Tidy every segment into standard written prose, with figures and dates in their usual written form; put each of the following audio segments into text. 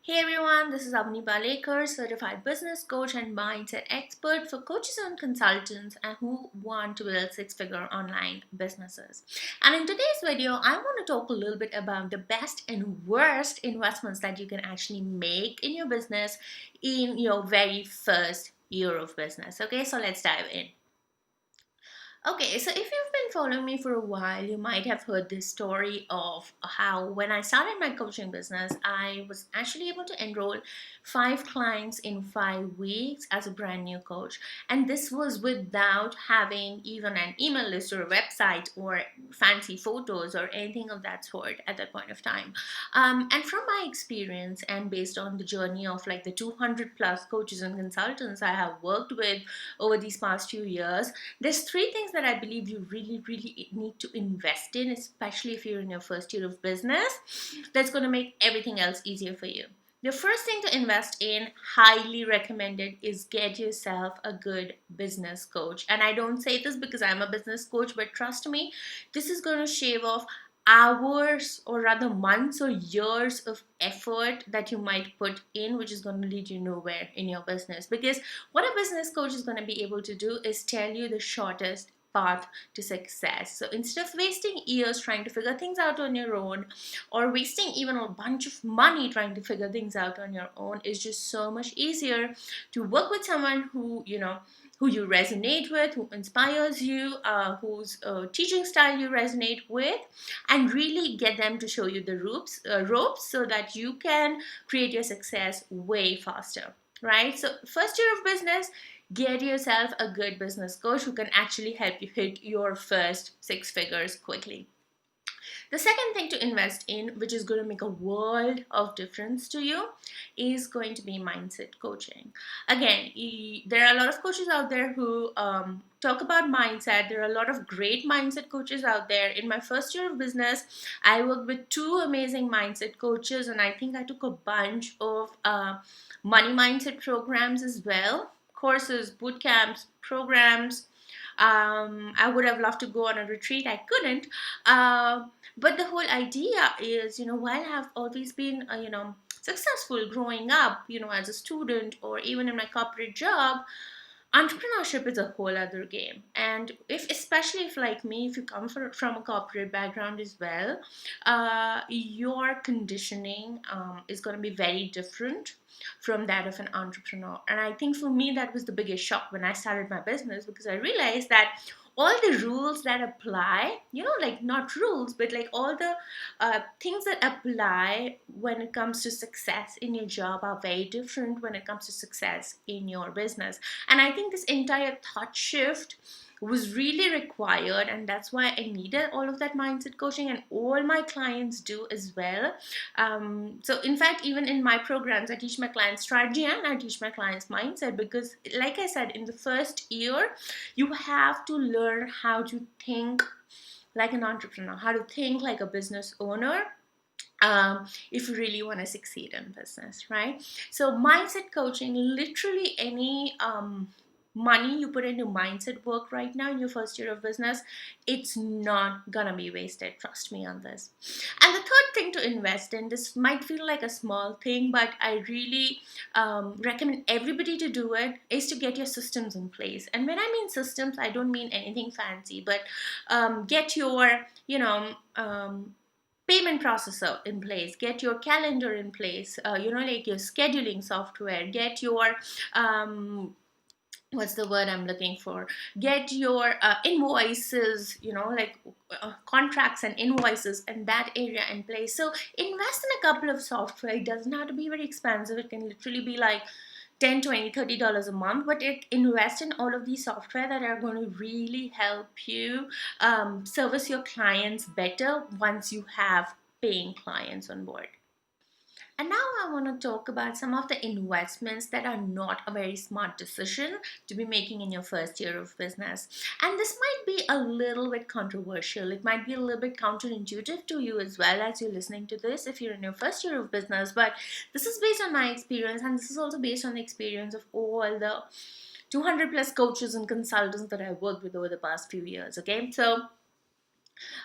Hey everyone, this is Avni Balekar, certified business coach and mindset expert for coaches and consultants and who want to build six-figure online businesses. And in today's video, I want to talk a little bit about the best and worst investments that you can actually make in your business in your very first year of business. Okay, so let's dive in. Okay, so if you've been following me for a while, you might have heard this story of how when I started my coaching business, I was actually able to enroll 5 clients in 5 weeks as a brand new coach. And this was without having even an email list or a website or fancy photos or anything of that sort at that point of time. And from my experience and based on the journey of like the 200 plus coaches and consultants I have worked with over these past few years, there's 3 things that I believe you really need to invest in, especially if you're in your first year of business, that's going to make everything else easier for you. The first thing to invest in, highly recommended, is get yourself a good business coach. And I don't say this because I'm a business coach, but trust me, this is going to shave off hours or rather months or years of effort that you might put in, which is going to lead you nowhere in your business. Because what a business coach is going to be able to do is tell you the shortest path to success. So instead of wasting years trying to figure things out on your own or wasting even a bunch of money trying to figure things out on your own, it's just so much easier to work with someone who you resonate with, who inspires you, whose teaching style you resonate with, and really get them to show you the ropes so that you can create your success way faster. Right? So, first year of business, get yourself a good business coach who can actually help you hit your first 6 figures quickly. The second thing to invest in, which is going to make a world of difference to you, is going to be mindset coaching. Again, there are a lot of coaches out there who talk about mindset. There are a lot of great mindset coaches out there. In my first year of business, I worked with 2 amazing mindset coaches, and I think I took a bunch of money mindset programs as well, courses, boot camps, programs. I would have loved to go on a retreat. I couldn't. But the whole idea is, while I've always been, successful growing up, as a student or even in my corporate job, entrepreneurship is a whole other game. And especially if like me, if you come from a corporate background as well, your conditioning is going to be very different from that of an entrepreneur. And I think for me that was the biggest shock when I started my business, because I realized that all the rules that apply, like not rules, but like all the things that apply when it comes to success in your job are very different when it comes to success in your business. And I think this entire thought shift was really required, and that's why I needed all of that mindset coaching, and all my clients do as well. So in fact, even in my programs, I teach my clients strategy and I teach my clients mindset, because like I said, in the first year you have to learn how to think like an entrepreneur, how to think like a business owner, if you really want to succeed in business, right? So, mindset coaching, literally any money you put into mindset work right now in your first year of business, it's not gonna be wasted. Trust me on this. And the third thing to invest in, this might feel like a small thing, but I really recommend everybody to do it, is to get your systems in place. And when I mean systems, I don't mean anything fancy, but get your, payment processor in place, get your calendar in place, like your scheduling software, get your what's the word I'm looking for, get your invoices, like contracts and invoices and that area in place. So invest in a couple of software. It doesn't have to be very expensive. It can literally be like 10, 20, $30 a month, but invest in all of these software that are going to really help you service your clients better once you have paying clients on board. And now I want to talk about some of the investments that are not a very smart decision to be making in your first year of business. And this might be a little bit controversial. It might be a little bit counterintuitive to you as well as you're listening to this if you're in your first year of business. But this is based on my experience, and this is also based on the experience of all the 200 plus coaches and consultants that I've worked with over the past few years. Okay, so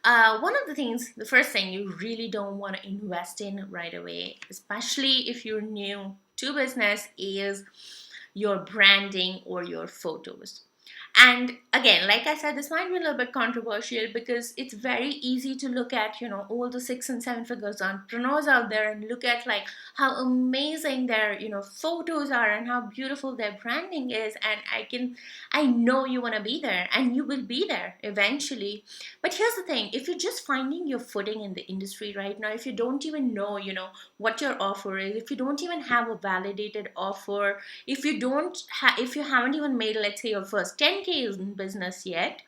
One of the things, the first thing you really don't want to invest in right away, especially if you're new to business, is your branding or your photos. And again, like I said, this might be a little bit controversial because it's very easy to look at, all the 6 and 7 figures entrepreneurs out there and look at like how amazing their, photos are and how beautiful their branding is. And I know you want to be there and you will be there eventually. But here's the thing, if you're just finding your footing in the industry right now, if you don't even know, what your offer is, if you don't even have a validated offer, if you haven't even made, let's say, your first 10K in business yet,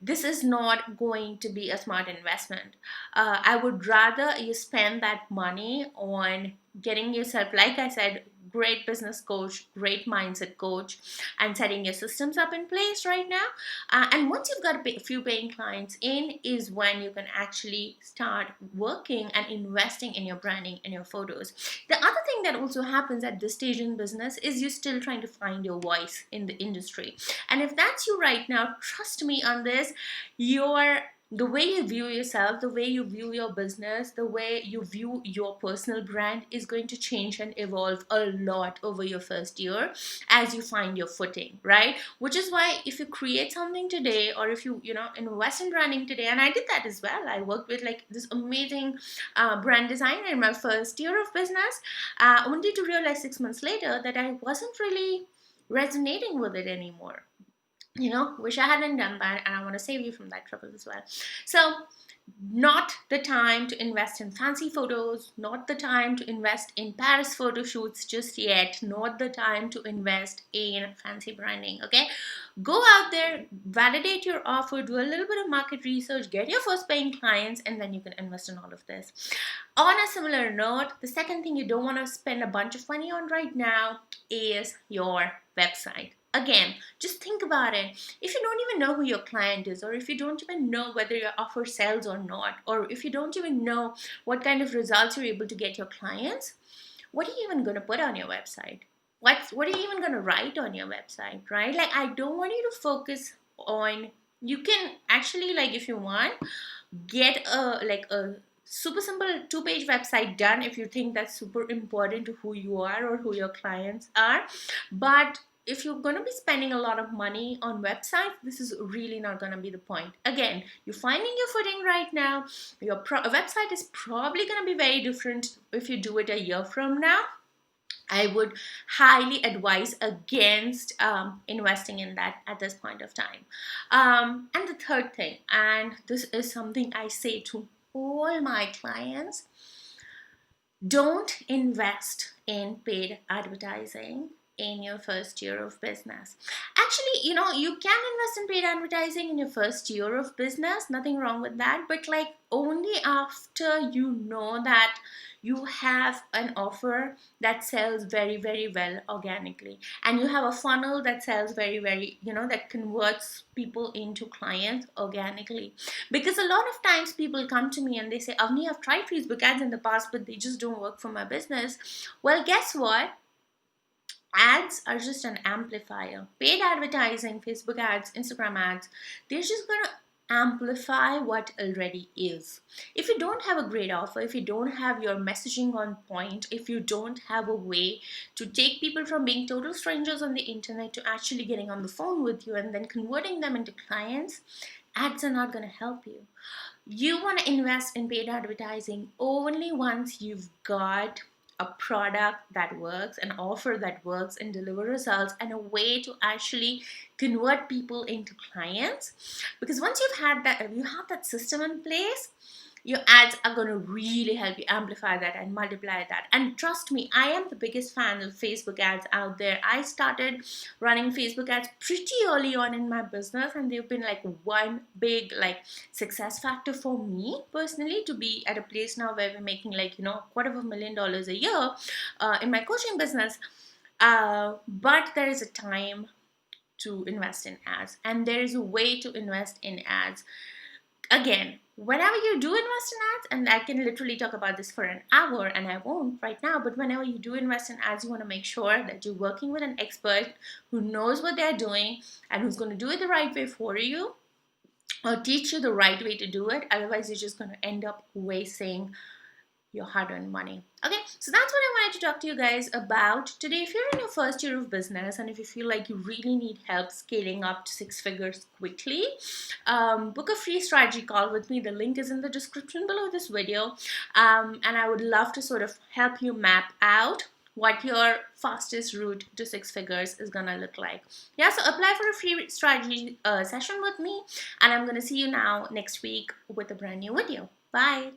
this is not going to be a smart investment. I would rather you spend that money on getting yourself, like I said, great business coach, great mindset coach, and setting your systems up in place right now. And once you've got a few paying clients in, is when you can actually start working and investing in your branding and your photos. The other thing that also happens at this stage in business is you're still trying to find your voice in the industry. And if that's you right now, trust me on this, your the way you view yourself, the way you view your business, the way you view your personal brand is going to change and evolve a lot over your first year as you find your footing, right? Which is why if you create something today, or if you invest in branding today, and I did that as well. I worked with like this amazing brand designer in my first year of business, only to realize 6 months later that I wasn't really resonating with it anymore. Wish I hadn't done that, and I want to save you from that trouble as well. So, not the time to invest in fancy photos, not the time to invest in Paris photo shoots just yet, not the time to invest in fancy branding. Okay, go out there, validate your offer, do a little bit of market research, get your first paying clients, and then you can invest in all of this. On a similar note, the second thing you don't want to spend a bunch of money on right now is your website. Again, just think about it. If you don't even know who your client is, or if you don't even know whether your offer sells or not, or if you don't even know what kind of results you're able to get your clients, what are you even going to put on your website? What are you even going to write on your website, right? Like, I don't want you to focus on, you can actually, like, if you want, get a super simple 2-page website done if you think that's super important to who you are or who your clients are. But if you're going to be spending a lot of money on websites, this is really not going to be the point. Again, you're finding your footing right now. Your website is probably going to be very different if you do it a year from now. I would highly advise against investing in that at this point of time. And the third thing, and this is something I say to all my clients, don't invest in paid advertising in your first year of business. Actually, you can invest in paid advertising in your first year of business, nothing wrong with that, but like only after you know that you have an offer that sells very, very well organically, and you have a funnel that sells very, very, that converts people into clients organically. Because a lot of times people come to me and they say, Avni, I've tried Facebook ads in the past, but they just don't work for my business. Well, guess what? Ads are just an amplifier. Paid advertising, Facebook ads, Instagram ads, they're just going to amplify what already is. If you don't have a great offer, if you don't have your messaging on point, if you don't have a way to take people from being total strangers on the internet to actually getting on the phone with you and then converting them into clients, ads are not going to help you. You want to invest in paid advertising only once you've got a product that works, an offer that works and deliver results, and a way to actually convert people into clients. Because once you have that system in place, your ads are going to really help you amplify that and multiply that. And trust me, I am the biggest fan of Facebook ads out there. I started running Facebook ads pretty early on in my business, and they've been like one big like success factor for me personally to be at a place now where we're making like $250,000 a year in my coaching business. But there is a time to invest in ads, and there is a way to invest in ads. Again, whenever you do invest in ads, and I can literally talk about this for an hour and I won't right now, but whenever you do invest in ads, you want to make sure that you're working with an expert who knows what they're doing and who's going to do it the right way for you. or teach you the right way to do it. Otherwise, you're just going to end up wasting your hard-earned money. Okay, so that's what I wanted to talk to you guys about today. If you're in your first year of business and if you feel like you really need help scaling up to six figures quickly, book a free strategy call with me. The link is in the description below this video, and I would love to sort of help you map out what your fastest route to six figures is gonna look like. Yeah, so apply for a free strategy session with me, and I'm gonna see you now next week with a brand new video. Bye.